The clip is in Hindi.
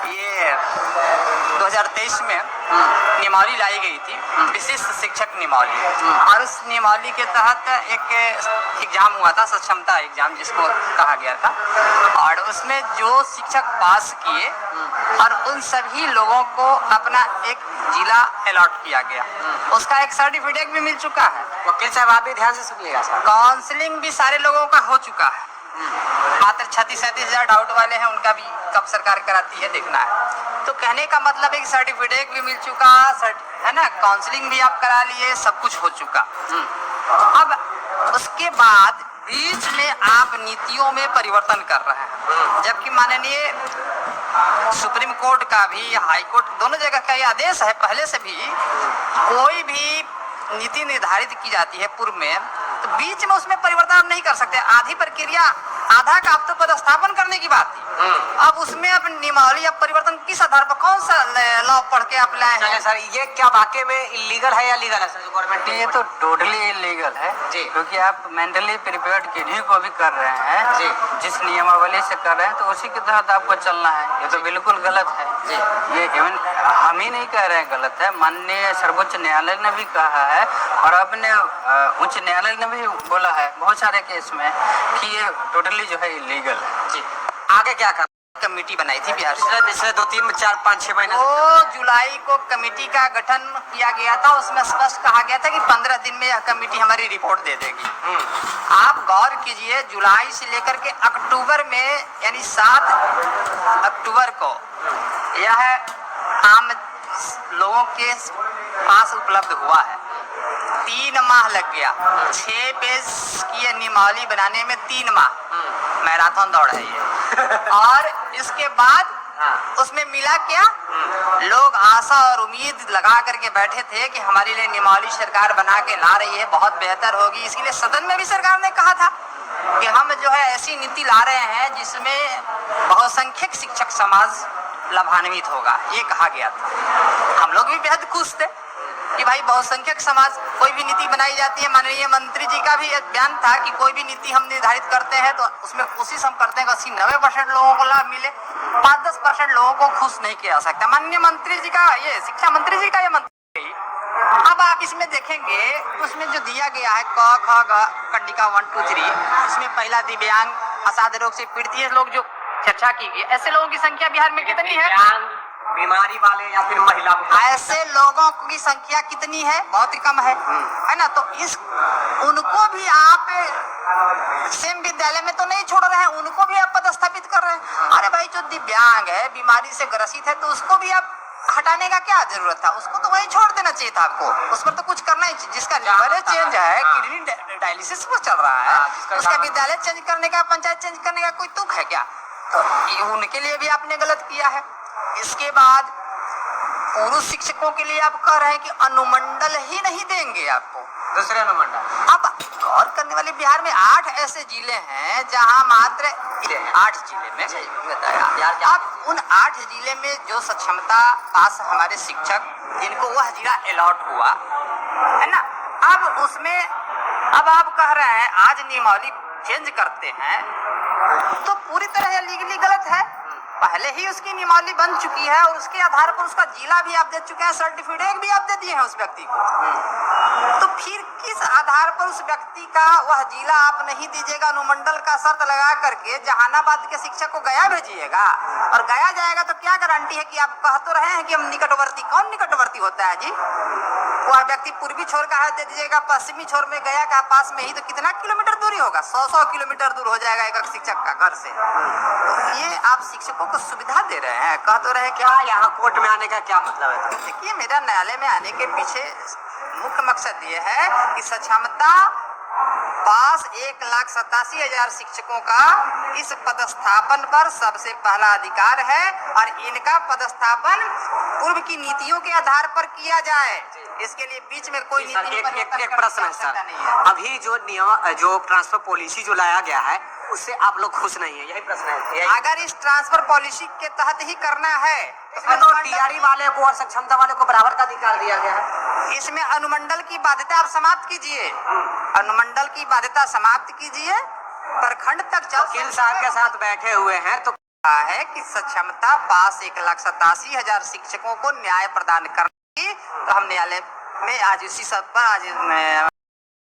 ये 2023 में नियमावली लाई गई थी, विशिष्ट शिक्षक नियमावली, और उस नियमावली के तहत एक एग्जाम हुआ था, सक्षमता एग्जाम जिसको कहा गया था, और उसमें जो शिक्षक पास किए और उन सभी लोगों को अपना एक जिला अलॉट किया गया, उसका एक सर्टिफिकेट भी मिल चुका है। वकील साहब आप भी ध्यान से सुनिएगा सर। काउंसलिंग भी सारे लोगों का हो चुका है, मात्र 36-37 हजार डाउट वाले हैं, उनका भी कब सरकार कराती है देखना है। तो कहने का मतलब एक सर्टिफिकेट भी मिल चुका है ना, काउंसलिंग भी आप करा लिए, सब कुछ हो चुका। अब उसके बाद बीच में आप नीतियों में परिवर्तन कर रहे हैं, जबकि माननीय सुप्रीम कोर्ट का भी, हाई कोर्ट दोनों जगह का ये आदेश है पहले से भी, कोई भी नीति निर्धारित की जाती है पूर्व में, तो बीच में उसमें परिवर्तन आप नहीं कर सकते। आधी प्रक्रिया, आधा का आप तो पदस्थापन करने की बात थी, अब उसमें आप नियमावली आप परिवर्तन किस आधार पर, कौन सा लॉ पढ़ के आप लाए हैं? सर ये क्या वाकई में इलीगल है या लीगल है सर जो गवर्नमेंट? ये तो टोटली इलीगल है जी, क्योंकि आप मेंटली प्रिपेयर्ड किन्हीं को भी कर रहे हैं जी, जिस नियमावली से कर रहे हैं तो उसी के तहत आपको चलना है। ये तो बिल्कुल गलत है जी, ये इवन हम ही नहीं कह रहे हैं गलत है, माननीय सर्वोच्च न्यायालय ने भी कहा है और अपने उच्च न्यायालय ने भी बोला है बहुत सारे केस में कि ये टोटली जो है इलीगल है जी। आगे क्या कर? कमेटी बनाई थी बिहार पिछले 2, 3, 4, 5, 6 महीने 2 जुलाई को कमेटी का गठन किया गया था, उसमें स्पष्ट कहा गया था कि 15 दिन में यह कमेटी हमारी रिपोर्ट दे देगी। आप गौर कीजिए, जुलाई से लेकर के अक्टूबर में, यानी 7 अक्टूबर को यह आम लोगों के पास उपलब्ध हुआ है। 3 माह लग गया, 6 पेज की ये नियमावली बनाने में 3 माह मैराथन दौड़ है ये। और इसके बाद उसमें मिला क्या, लोग आशा और उम्मीद लगा करके बैठे थे कि हमारे लिए नियमावली सरकार बना के ला रही है, बहुत बेहतर होगी। इसलिए सदन में भी सरकार ने कहा था कि हम जो है ऐसी नीति ला रहे हैं जिसमें बहुसंख्यक शिक्षक समाज लाभान्वित होगा, ये कहा गया था। हम लोग भी बेहद खुश थे कि भाई बहुसंख्यक समाज, कोई भी नीति बनाई जाती है, माननीय मंत्री जी का भी एक बयान था कि कोई भी नीति हम निर्धारित करते हैं तो उसमें कोशिश हम करते हैं कि 80-90% लोगों को लाभ मिले, 5-10% लोगों को खुश नहीं किया जा सकता। माननीय मंत्री जी का, ये शिक्षा मंत्री जी का ये मंत्री। अब आप इसमें देखेंगे, उसमें जो दिया गया है क ख ग कंडिका 1 2 3, इसमें पहला दिव्यांग, असाध्य रोग से पीड़ित, ये लोग जो चर्चा की गई, ऐसे लोगों की संख्या बिहार में कितनी है? बीमारी वाले या फिर महिला, ऐसे लोगों की संख्या कितनी है? बहुत ही कम है ना। तो उनको भी आप सेम विद्यालय में तो नहीं छोड़ रहे हैं, उनको भी आप पदस्थापित कर रहे हैं। अरे भाई, जो दिव्यांग है, बीमारी से ग्रसित है, तो उसको भी आप हटाने का क्या जरूरत था? उसको तो वहीं छोड़ देना चाहिए था आपको, उस पर तो कुछ करना ही चाहिए। जिसका लिवर चेंज है, किडनी डायलिसिस पर चल रहा है, उसका विद्यालय चेंज करने का, पंचायत चेंज करने का कोई तुक है क्या? तो उनके लिए भी आपने गलत किया है। इसके बाद पुरुष शिक्षकों के लिए आप कह रहे हैं कि अनुमंडल ही नहीं देंगे आपको, दूसरे अनुमंडल। अब गौर करने वाले, बिहार में 8 ऐसे जिले हैं जहां मात्र 8 जिले में बताया, अब उन 8 जिले में जो सक्षमता पास हमारे शिक्षक, जिनको वह जिला अलॉट हुआ है ना, अब उसमें अब आप कह रहे हैं आज नियमावली चेंज करते हैं, तो पूरी तरह लीगली गलत है। पहले ही उसकी नियमावली बन चुकी है और उसके आधार पर उसका जिला भी आप दे चुके हैं, सर्टिफिकेट भी आप दे दिए हैं उस व्यक्ति को। तो फिर किस आधार पर उस व्यक्ति का वह जिला आप नहीं दीजिएगा? अनुमंडल का शर्त लगा करके जहानाबाद के शिक्षक को गया भेजिएगा, और गया जाएगा तो क्या गारंटी है कि आप कह तो रहे हैं कि हम निकटवर्ती, कौन निकटवर्ती होता है जी? वह व्यक्ति पूर्वी छोर का है, दे दीजिएगा पश्चिमी छोर में, गया का पास में ही, तो कितना किलोमीटर दूरी होगा? 100 किलोमीटर दूर हो जाएगा एक शिक्षक का घर से। तो ये आप शिक्षकों को सुविधा दे रहे हैं, कह तो रहे क्या यहाँ कोर्ट में आने का क्या मतलब है? देखिए, मेरा न्यायालय में आने के पीछे मुख्य मकसद ये है कि सक्षमता पास 1,87,000 शिक्षकों का इस पदस्थापन पर सबसे पहला अधिकार है, और इनका पदस्थापन पूर्व की नीतियों के आधार पर किया जाए। इसके लिए बीच में कोई नीति एक प्रश्न है सर, अभी जो नियम, जो ट्रांसफर पॉलिसी जो लाया गया है, उससे आप लोग खुश नहीं है? यही प्रश्न है। अगर इस ट्रांसफर पॉलिसी के तहत ही करना है, इसमें तो टीआरई वाले को और सक्षमता वाले को बराबर का अधिकार दिया गया है। इसमें अनुमंडल की बाध्यता आप समाप्त कीजिए, अनुमंडल की बाध्यता समाप्त कीजिए, प्रखंड तक वकील साहब के साथ बैठे हुए हैं तो कहा है कि सक्षमता पास 1,87,000 शिक्षकों को न्याय प्रदान करने की, तो हम न्यायालय में आज इसी सब पर आज